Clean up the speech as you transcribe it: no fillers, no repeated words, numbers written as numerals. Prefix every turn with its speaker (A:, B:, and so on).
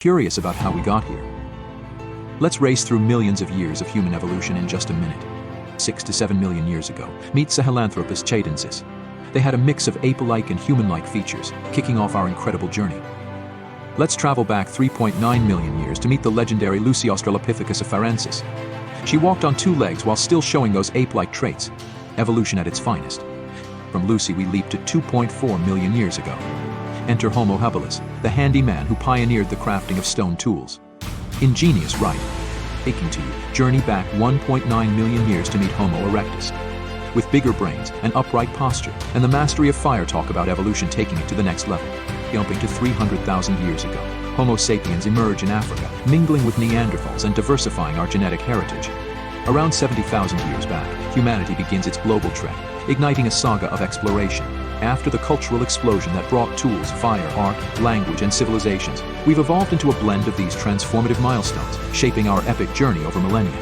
A: Curious about how we got here? Let's race through millions of years of human evolution in just a minute. 6 to 7 million years ago, meet Sahelanthropus chadensis. They had a mix of ape-like and human-like features, kicking off our incredible journey. Let's travel back 3.9 million years to meet the legendary Lucy Australopithecus afarensis. She walked on 2 legs while still showing those ape-like traits. Evolution at its finest. From Lucy we leap to 2.4 million years ago. Enter Homo habilis, the handy man who pioneered the crafting of stone tools. Ingenious, right? Taking to you, journey back 1.9 million years to meet Homo erectus. With bigger brains, an upright posture, and the mastery of fire, talk about evolution taking it to the next level. Jumping to 300,000 years ago, Homo sapiens emerge in Africa, mingling with Neanderthals and diversifying our genetic heritage. Around 70,000 years back, humanity begins its global trek, igniting a saga of exploration. After the cultural explosion that brought tools, fire, art, language, and civilizations, we've evolved into a blend of these transformative milestones, shaping our epic journey over millennia.